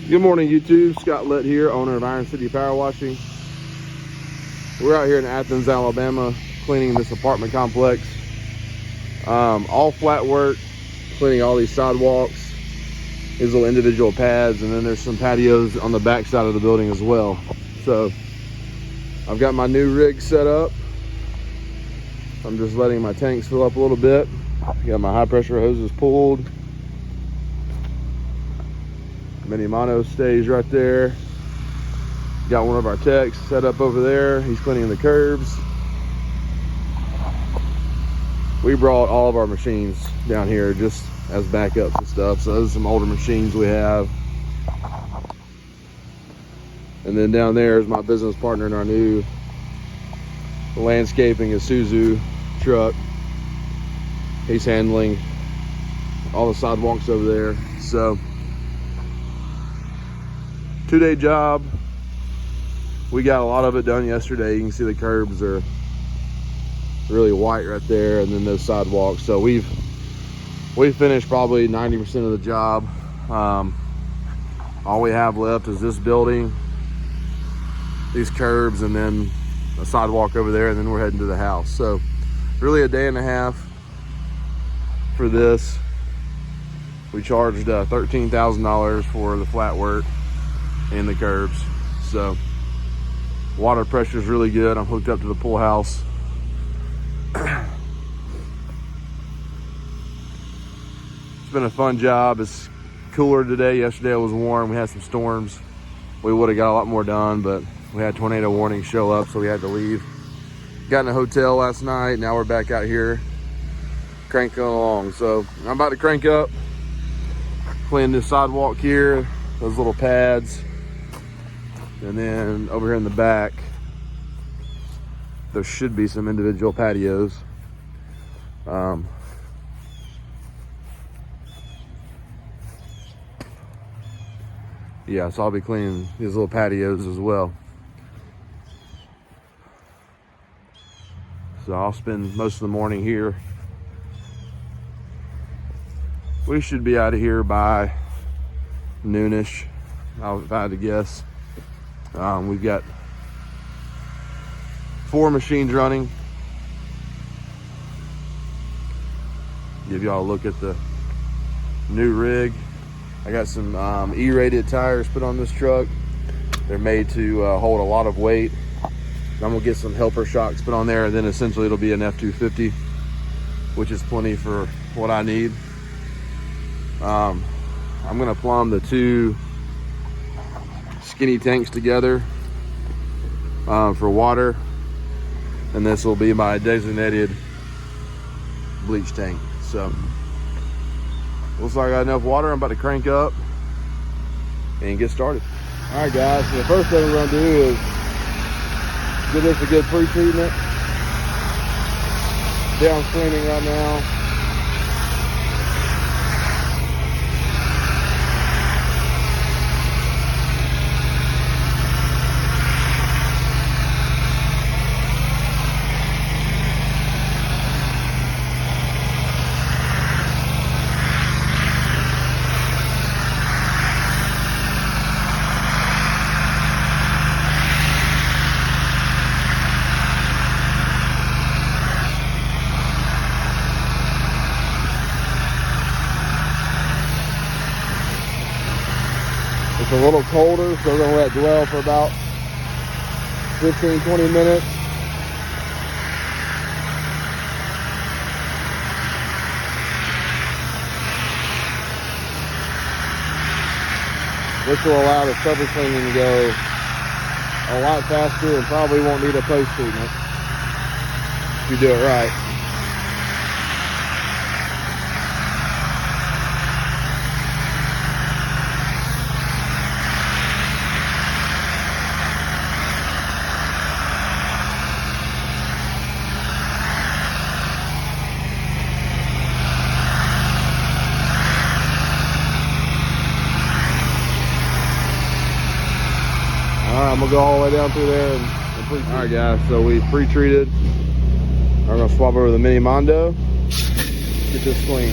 Good morning, YouTube. Scott Lett here, owner of Iron City Power Washing. We're out here in Athens, Alabama, cleaning this apartment complex. All flat work, cleaning all these sidewalks, these little individual pads, and then there's some patios on the back side of the building as well. So I've got my new rig set up. I'm just letting my tanks fill up a little bit. Got my high pressure hoses pulled. Mini mono stays right there. Got one of our techs set up over there. He's cleaning the curbs. We brought all of our machines down here just as backups and stuff. So those are some older machines we have. And then down there is my business partner in our new landscaping Isuzu truck. He's handling all the sidewalks over there. So 2-day job. We got a lot of it done yesterday. You can see the curbs are really white right there, and then those sidewalks. So we finished probably 90% of the job. All we have left is this building, these curbs, and then a sidewalk over there, and then we're heading to the house. So really a day and a half for this. We charged $13,000 for the flat work and the curbs. So water pressure is really good. I'm hooked up to the pool house. It's been a fun job. It's cooler today. Yesterday it was warm. We had some storms. We would have got a lot more done, but we had tornado warnings show up, so we had to leave. Got in a hotel last night. Now we're back out here cranking along. So I'm about to crank up, clean this sidewalk here, those little pads. And then over here in the back, there should be some individual patios. Yeah, so I'll be cleaning these little patios as well. So I'll spend most of the morning here. We should be out of here by noonish, if I had to guess. We've got 4 machines running. Give y'all a look at the new rig. I got some E-rated tires put on this truck. They're made to hold a lot of weight. I'm gonna get some helper shocks put on there, and then essentially it'll be an F250, which is plenty for what I need. I'm gonna plumb the 2 skinny tanks together for water, and this will be my designated bleach tank. So looks like I got enough water. I'm about to crank up and get started. All right, guys, so the first thing we're gonna do is give this a good pre-treatment. Down cleaning right now. It's a little colder, so we're gonna let it dwell for about 15-20 minutes. This will allow the surface cleaning to go a lot faster and probably won't need a post treatment if you do it right. I'm gonna go all the way down through there and pre-treat. All right, guys, so we pre-treated. I'm gonna swap over the Mini Mondo, get this clean.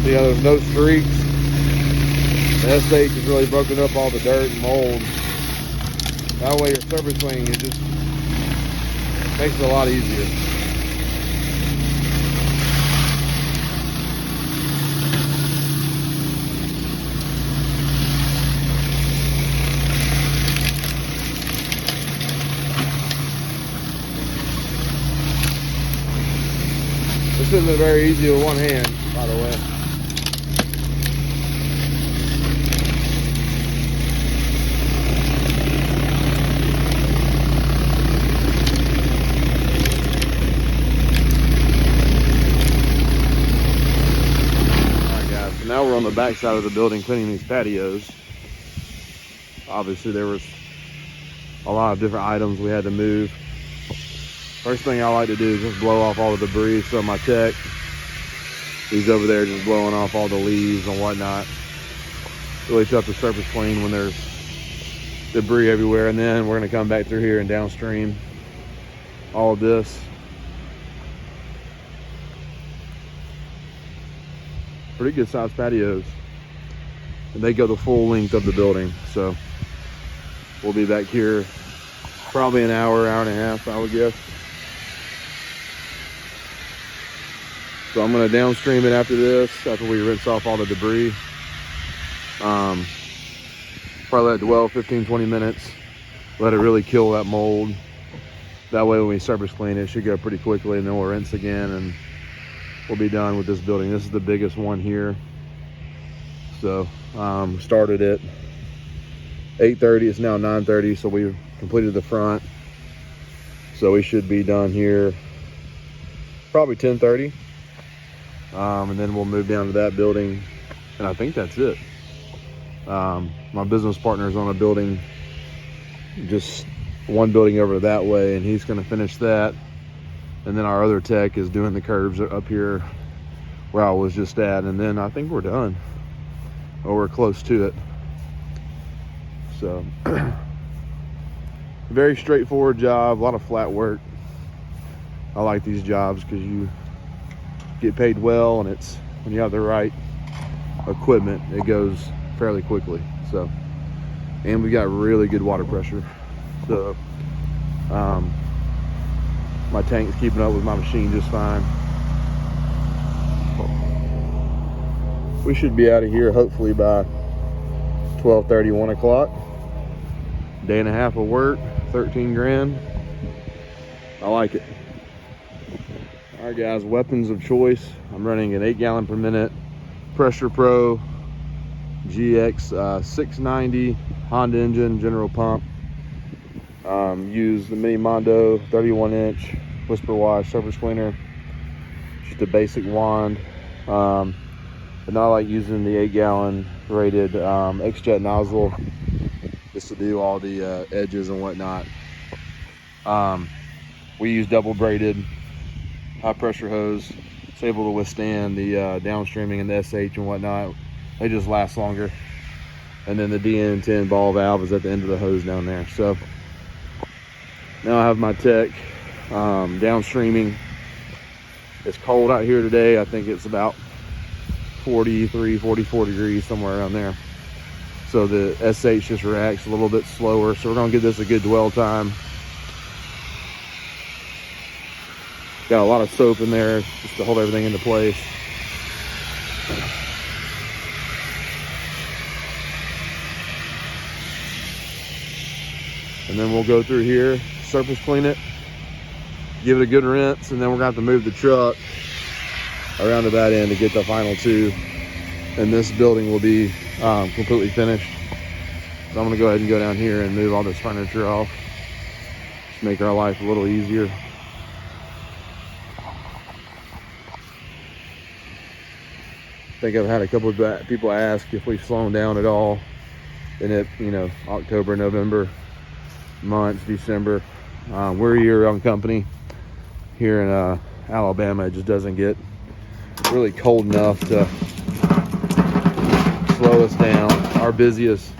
See how there's no streaks? The SH has really broken up all the dirt and mold. That way your surface cleaning, it just makes it a lot easier. This isn't very easy with one hand, by the way. Alright guys, so now we're on the back side of the building cleaning these patios. Obviously there was a lot of different items we had to move. First thing I like to do is just blow off all the debris. So my tech, he's over there just blowing off all the leaves and whatnot. Really keep the surface clean when there's debris everywhere. And then we're gonna come back through here and downstream all of this. Pretty good sized patios. And they go the full length of the building. So we'll be back here probably an hour, hour and a half, I would guess. So I'm gonna downstream it after this, after we rinse off all the debris. Probably let it dwell 15-20 minutes. Let it really kill that mold. That way when we surface clean, it should go pretty quickly, and then we'll rinse again and we'll be done with this building. This is the biggest one here. So started at 8:30, it's now 9:30, so we completed the front. So we should be done here probably 10:30. And then we'll move down to that building, and I think that's it. My business partner is on a building, just one building over that way, and he's going to finish that. And then our other tech is doing the curves up here where I was just at, and then I think we're done, or we're close to it. So very straightforward job, a lot of flat work. I like these jobs because you get paid well, and it's when you have the right equipment, it goes fairly quickly. So, and we got really good water pressure. So my tank's keeping up with my machine just fine. We should be out of here hopefully by 12:30, 1 o'clock. Day and a half of work, 13 grand. I like it. All right guys, weapons of choice. I'm running an 8 gallon per minute Pressure Pro GX 690 Honda engine, general pump. Use the Mini Mondo 31-inch Whisper Wash surface cleaner. Just a basic wand. But now I like using the 8 gallon rated X-Jet nozzle just to do all the edges and whatnot. We use double braided high pressure hose. It's able to withstand the downstreaming and the SH and whatnot. They just last longer. And then the DN10 ball valve is at the end of the hose down there. So now I have my tech downstreaming. It's cold out here today. I think it's about 43, 44 degrees, somewhere around there. So the SH just reacts a little bit slower. So we're gonna give this a good dwell time. Got a lot of soap in there just to hold everything into place. And then we'll go through here, surface clean it, give it a good rinse, and then we're gonna have to move the truck around to that end to get the final two. And this building will be completely finished. So I'm gonna go ahead and go down here and move all this furniture off. Just make our life a little easier. I think I've had a couple of people ask if we've slowed down at all in it, you know, October, November months, December. We're a year-round company here in Alabama. It just doesn't get really cold enough to slow us down. Our busiest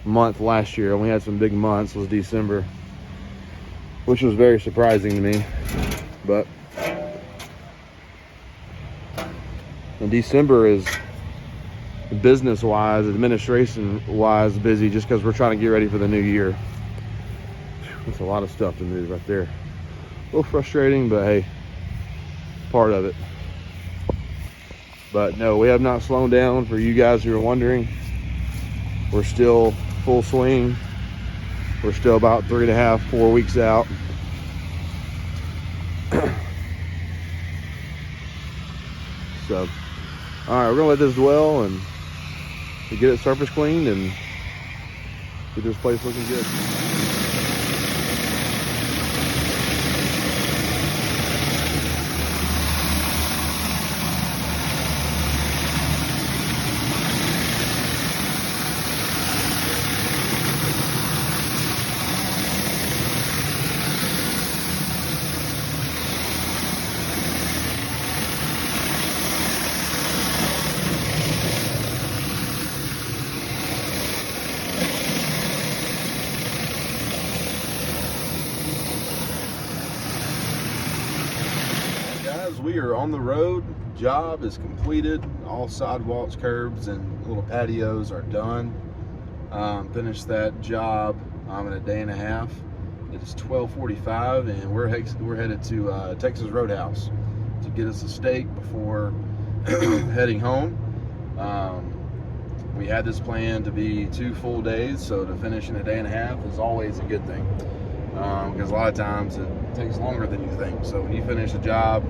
month last year, and we had some big months, was December, which was very surprising to me. But And December is business-wise, administration-wise busy just because we're trying to get ready for the new year. That's a lot of stuff to move right there. A little frustrating, but hey, part of it. But no, we have not slowed down. For you guys who are wondering, we're still full swing. We're still about 3.5, 4 weeks out. So, all right, we're gonna let this dwell and get it surface cleaned and get this place looking good. We are on the road. Job is completed. All sidewalks, curbs, and little patios are done. Finished that job in a day and a half. It is 12:45, and we're headed to Texas Roadhouse to get us a steak before heading home. We had this plan to be 2 full days, so to finish in a day and a half is always a good thing, because a lot of times it takes longer than you think. So when you finish a job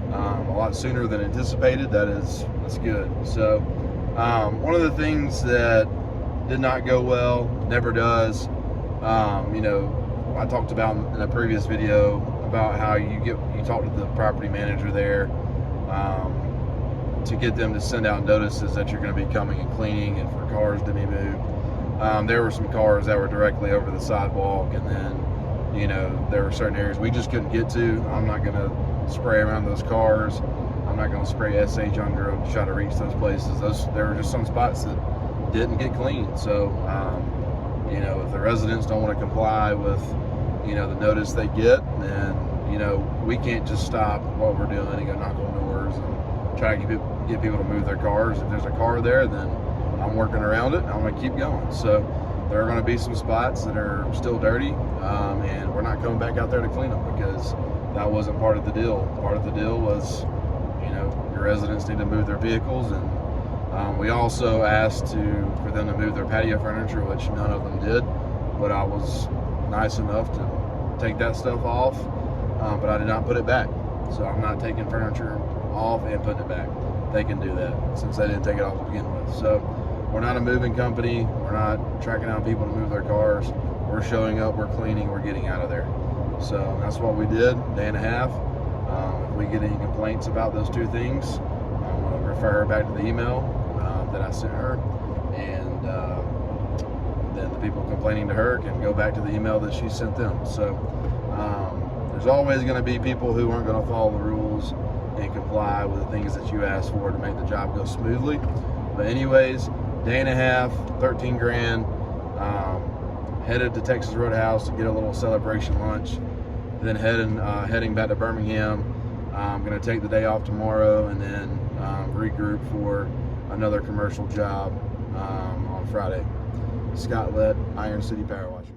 a lot sooner than anticipated, that's good. So one of the things that did not go well, never does, you know, I talked about in a previous video about how you talk to the property manager there to get them to send out notices that you're going to be coming and cleaning and for cars to be moved. There were some cars that were directly over the sidewalk, and then, you know, there were certain areas we just couldn't get to. I'm not going to spray around those cars. I'm not going to spray SH under them to try to reach those places. There were just some spots that didn't get cleaned. So, you know, if the residents don't want to comply with, you know, the notice they get, then, you know, we can't just stop what we're doing and go knock on doors and try to get people to move their cars. If there's a car there, then I'm working around it. I'm going to keep going. So there are going to be some spots that are still dirty, and we're not coming back out there to clean them, because that wasn't part of the deal. Part of the deal was, you know, your residents need to move their vehicles, and we also asked for them to move their patio furniture, which none of them did. But I was nice enough to take that stuff off, but I did not put it back. So I'm not taking furniture off and putting it back. They can do that since they didn't take it off to begin with. So we're not a moving company. We're not tracking down people to move their cars. We're showing up, we're cleaning, we're getting out of there. So that's what we did, day and a half. If we get any complaints about those two things, I'm going to refer her back to the email that I sent her, and then the people complaining to her can go back to the email that she sent them. So there's always going to be people who aren't going to follow the rules and comply with the things that you asked for to make the job go smoothly. But anyways, day and a half, 13 grand. Headed to Texas Roadhouse to get a little celebration lunch, then heading back to Birmingham. I'm going to take the day off tomorrow, and then regroup for another commercial job on Friday. Scott Lett, Iron City Power Washer.